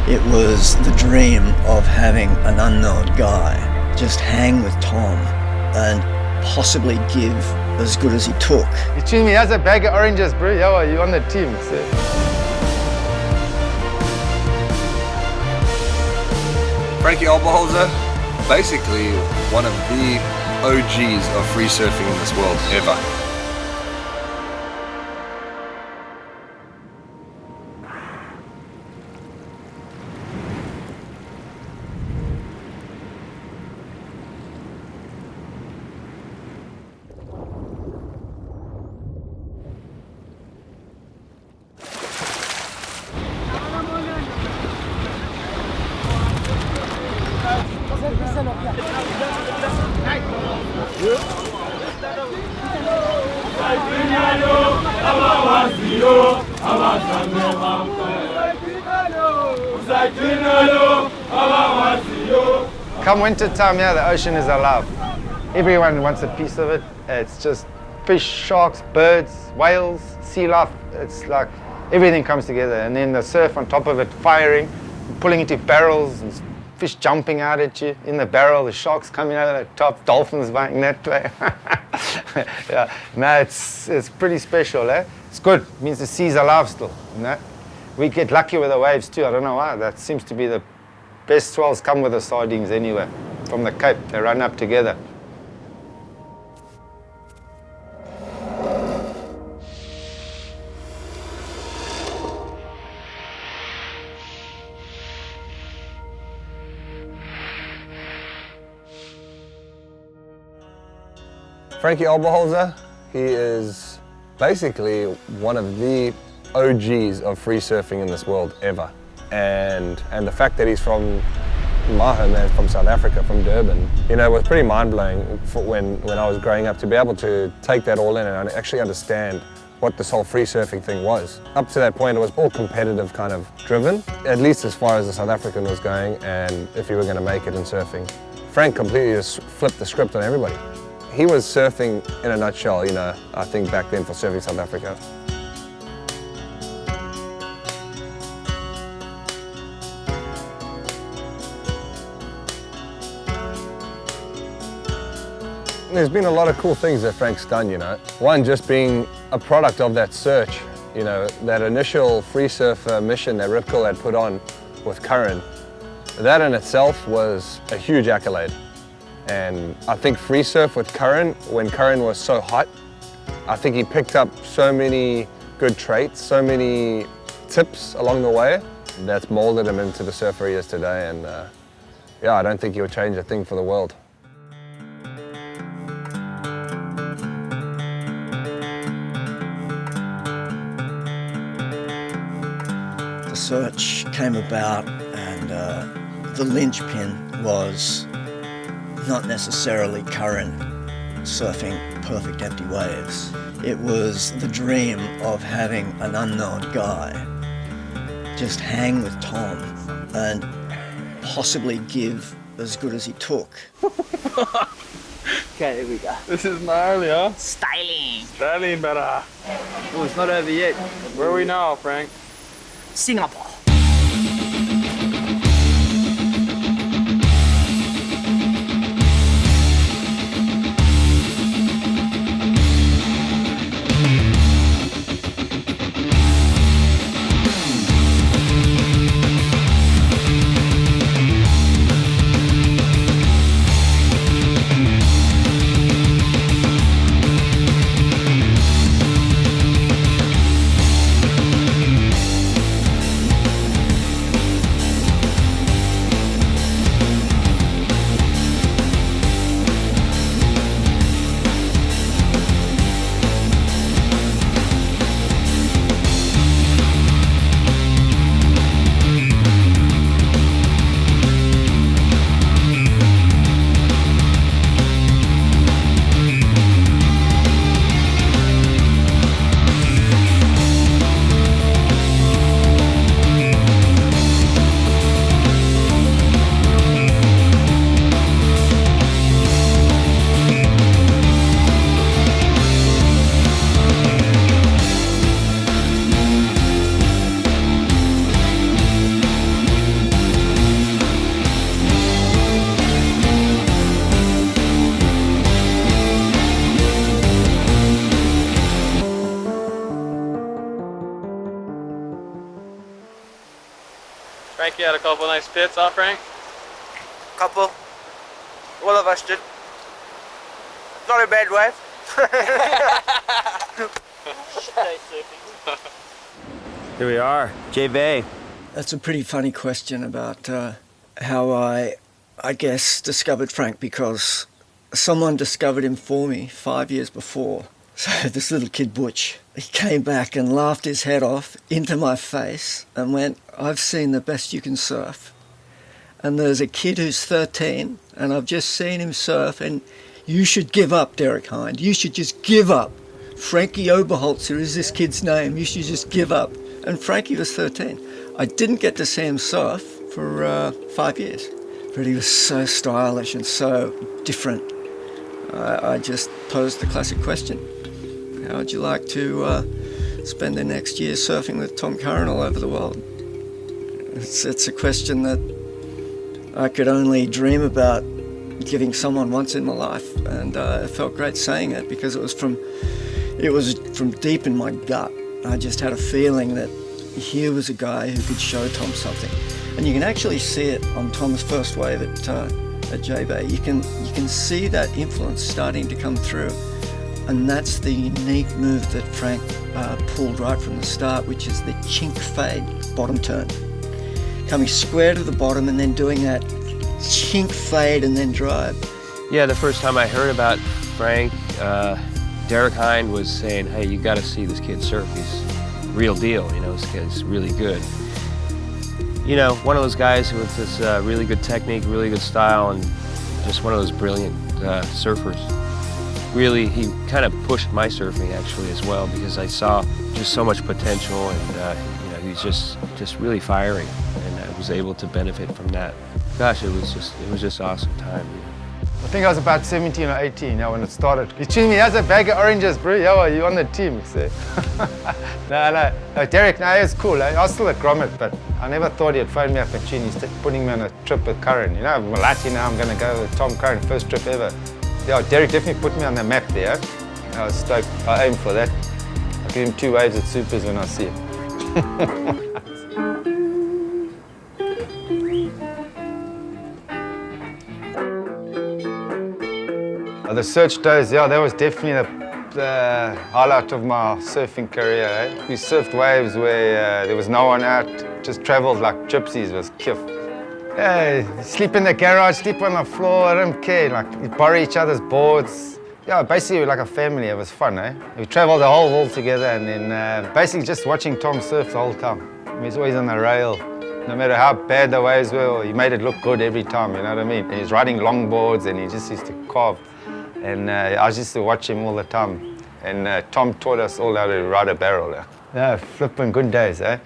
It was the dream of having an unknown guy just hang with Tom and possibly give as good as he took. You treat me as a bag of oranges, bro. Yo, you on the team. So. Frankie Oberholzer, basically one of the OGs of free surfing in this world ever. Come winter time, yeah, the ocean is alive. Everyone wants a piece of it. It's just fish, sharks, birds, whales, sea life. It's like everything comes together. And then the surf on top of it, firing, pulling into barrels, and fish jumping out at you in the barrel, the sharks coming out of the top, dolphins biting that way. Yeah, no, it's pretty special, eh? It's good. It means the sea's alive still. You know? We get lucky with the waves too. I don't know why. That seems to be the best swells come with the sardines anyway. From the Cape, they run up together. Frankie Oberholzer, he is basically one of the OGs of free surfing in this world ever. And the fact that he's from my homeland, from South Africa, from Durban, you know, it was pretty mind-blowing for when I was growing up to be able to take that all in and actually understand what this whole free surfing thing was. Up to that point, it was all competitive kind of driven, at least as far as the South African was going and if you were going to make it in surfing. Frank completely just flipped the script on everybody. He was surfing in a nutshell, you know, I think back then for surfing South Africa. There's been a lot of cool things that Frank's done, you know. One, just being a product of that search, you know, that initial free surfer mission that Rip Curl had put on with Curren. That in itself was a huge accolade. And I think free surf with Curren, when Curren was so hot, I think he picked up so many good traits, so many tips along the way that's molded him into the surfer he is today. And yeah, I don't think he would change a thing for the world. The search came about and the linchpin was not necessarily Curren surfing perfect empty waves. It was the dream of having an unknown guy just hang with Tom and possibly give as good as he took. Okay, there we go. This is gnarly, huh? Styling. Styling better. Oh, it's not over yet. Where are we now, Frank? Singapore. Frankie had a couple nice pits, huh, Frank? Couple. All of us did. Not a bad wave. Here we are, JB. That's a pretty funny question about how I guess, discovered Frank, because someone discovered him for me 5 years before. So this little kid, Butch, he came back and laughed his head off into my face and went, "I've seen the best you can surf. And there's a kid who's 13 and I've just seen him surf, and you should give up, Derek Hynd. You should just give up. Frankie Oberholzer is this kid's name. You should just give up." And Frankie was 13. I didn't get to see him surf for 5 years, but he was so stylish and so different. I just posed the classic question: how would you like to spend the next year surfing with Tom Curren all over the world? It's a question that I could only dream about giving someone once in my life, and it felt great saying it because it was from deep in my gut. I just had a feeling that here was a guy who could show Tom something, and you can actually see it on Tom's first wave at J-Bay. You can see that influence starting to come through, and that's the unique move that Frank pulled right from the start, which is the chink fade bottom turn, coming square to the bottom and then doing that chink fade and then drive. Yeah, the first time I heard about Frank, Derek Hynd was saying, "Hey, you got to see this kid surf. He's real deal. You know, this kid's really good." You know, one of those guys with this really good technique, really good style, and just one of those brilliant surfers. Really, he kind of pushed my surfing actually as well, because I saw just so much potential, and you know, he's just really firing, and I was able to benefit from that. Gosh, it was just awesome time. I think I was about 17 or 18 when it started. He told me, "Here's a bag of oranges, bro. Yo, you on the team?" So. No, Derek, no, it's cool. I was still at Grommet, but I never thought he'd phone me up and he's putting me on a trip with Curren. You know, I'm lucky now I'm going to go with Tom Curren, first trip ever. Yeah, Derek definitely put me on the map there. I was stoked. I aim for that. I'll give him 2 waves at Supers when I see him. The Search days, yeah, that was definitely the highlight of my surfing career. We surfed waves where there was no one out, just traveled like gypsies. It was kiff. Yeah, sleep in the garage, sleep on the floor, I don't care. Like, we borrow each other's boards. Yeah, basically we're like a family. It was fun, eh? We traveled the whole world together, and then basically just watching Tom surf the whole time. He's always on the rail. No matter how bad the waves were, he made it look good every time, you know what I mean? And he's riding longboards, and he just used to carve. And I used to watch him all the time. And Tom taught us all how to ride a barrel. Yeah, flipping good days, eh?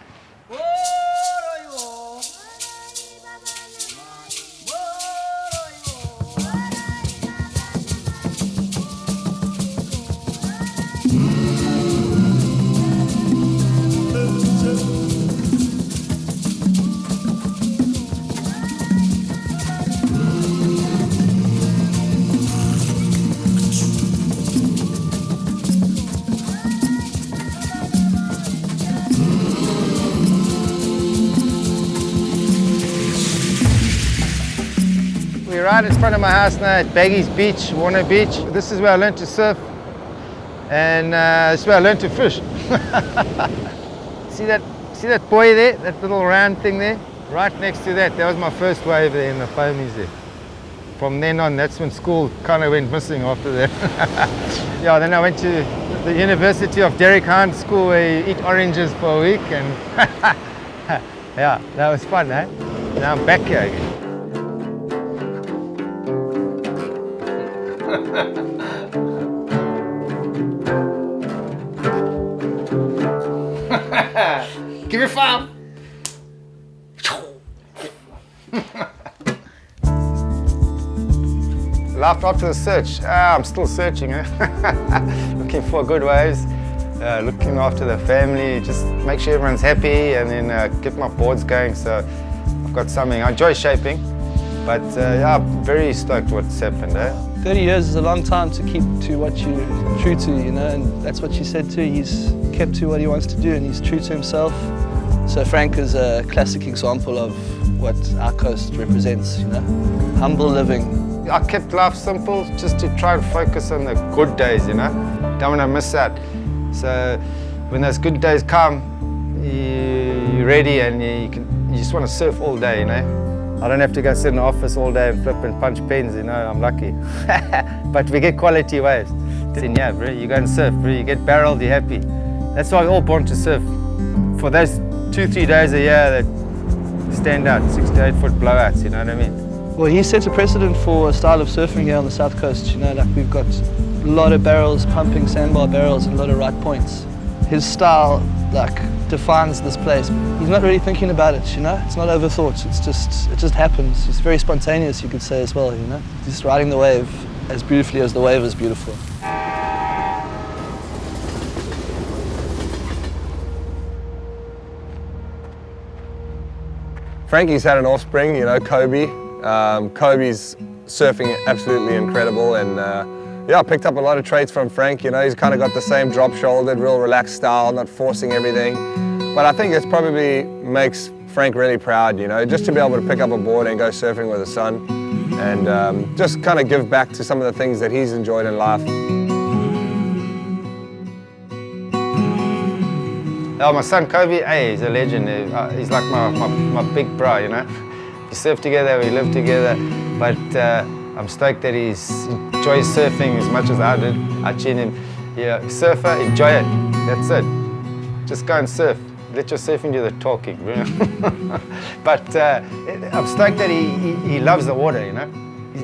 We're right in front of my house now at Baggy's Beach, Warner Beach. This is where I learned to surf, and this is where I learned to fish. See that buoy there, that little round thing there? Right next to that, that was my first wave there in the foamies there. From then on, that's when school kind of went missing after that. Yeah, then I went to the University of Derek Hynd School where you eat oranges for a week, and yeah, that was fun, eh? Now I'm back here again. Give me 5. Laughed after the search. I'm still searching, looking for good waves, looking after the family, just make sure everyone's happy, and then get my boards going. So I've got something. I enjoy shaping, but yeah, I'm very stoked what's happened. 30 years is a long time to keep to what you're true to, you know, and that's what you said too. He's kept to what he wants to do, and he's true to himself. So Frank is a classic example of what our coast represents, you know? Humble living. I kept life simple just to try and focus on the good days, you know? Don't want to miss that. So when those good days come, you're ready and you just want to surf all day, you know? I don't have to go sit in the office all day and flip and punch pens, you know, I'm lucky. But we get quality waves. Then yeah, bro, you go and surf, bro, you get barreled, you're happy. That's why we're all born to surf. For those 2-3 days a year that stand out, 6 to 8 foot blowouts, you know what I mean? Well, he set a precedent for a style of surfing here on the south coast, you know, like we've got a lot of barrels, pumping sandbar barrels and a lot of right points. His style, like, defines this place. He's not really thinking about it, you know? It's not overthought, it just happens. It's very spontaneous, you could say as well, you know? He's just riding the wave as beautifully as the wave is beautiful. Frankie's had an offspring, you know, Koby. Koby's surfing absolutely incredible, and yeah, I picked up a lot of traits from Frank. You know, he's kind of got the same drop-shouldered, real relaxed style, not forcing everything. But I think it's probably makes Frank really proud, you know, just to be able to pick up a board and go surfing with his son, and just kind of give back to some of the things that he's enjoyed in life. Oh, my son Koby, hey, he's a legend. He's like my big bro, you know. We surf together, we live together, but I'm stoked that he enjoys surfing as much as I did. I seen him, yeah, surfer, enjoy it, that's it. Just go and surf. Let your surfing do the talking, you know? But I'm stoked that he loves the water, you know.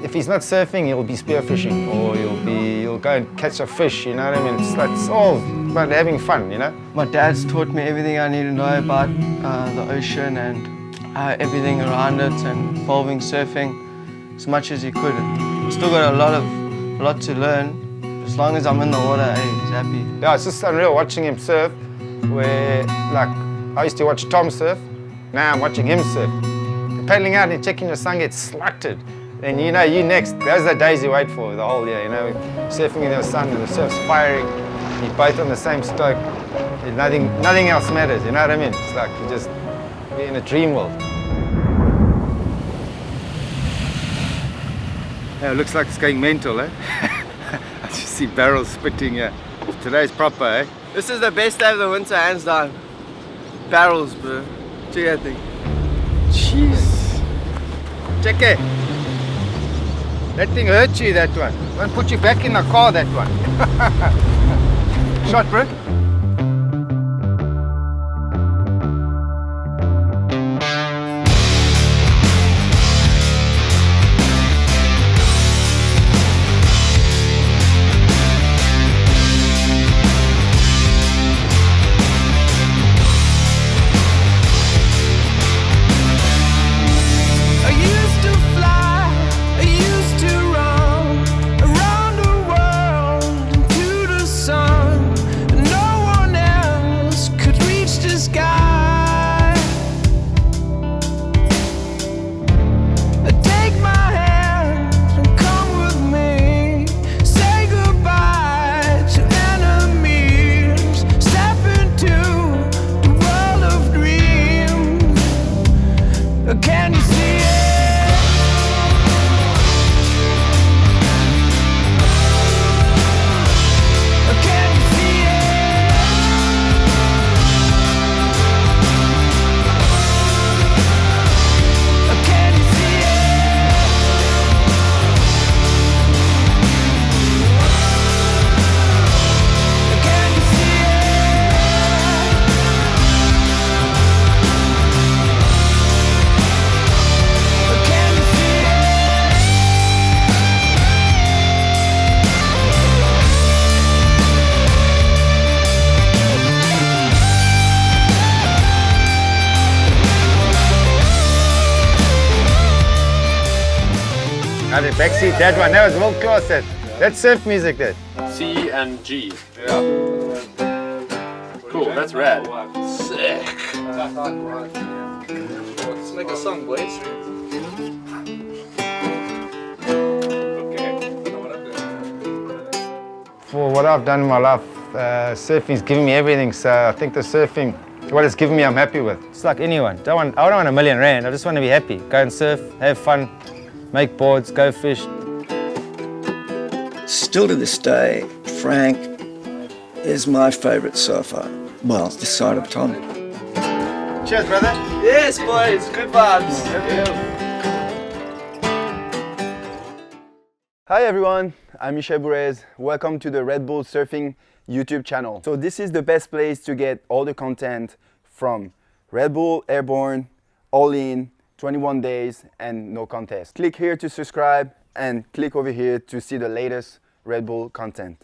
If he's not surfing, he'll be spearfishing, or he'll go and catch a fish, you know what I mean? It's all about having fun, you know? My dad's taught me everything I need to know about the ocean and everything around it, and involving surfing as much as he could. Still got a lot to learn. As long as I'm in the water, hey, he's happy. Yeah, it's just unreal watching him surf, where, like, I used to watch Tom surf, now I'm watching him surf. Paddling out and checking your sun get slutted. And you know, you next. Those are the days you wait for the whole year, you know, surfing with your son and the surf's firing, you're both on the same stoke. Nothing else matters, you know what I mean? It's like you're in a dream world. Yeah, it looks like it's going mental, eh? I just see barrels spitting here. Today's proper, eh? This is the best day of the winter, hands down. Barrels, bro. Check that thing. Jeez. Check it. That thing hurt you, that one. Won't put you back in the car, that one. Shot, bro. The backseat, that one, that was world class. That's surf music, that. C and G. Yeah. Cool, that's rad. Sick. Let's make a song, boys. For what I've done in my life, surfing's given me everything. So I think the surfing what it's given me, I'm happy with. It's like anyone. I don't want $1 million rand. I just want to be happy. Go and surf, have fun, make boards, go fish. Still to this day, Frank is my favourite surfer. Well, this side of Tom. Cheers, brother. Yes, boys, good vibes. Hi everyone, I'm Michel Bourez. Welcome to the Red Bull Surfing YouTube channel. So this is the best place to get all the content from Red Bull Airborne, All In, 21 days and no contest. Click here to subscribe and click over here to see the latest Red Bull content.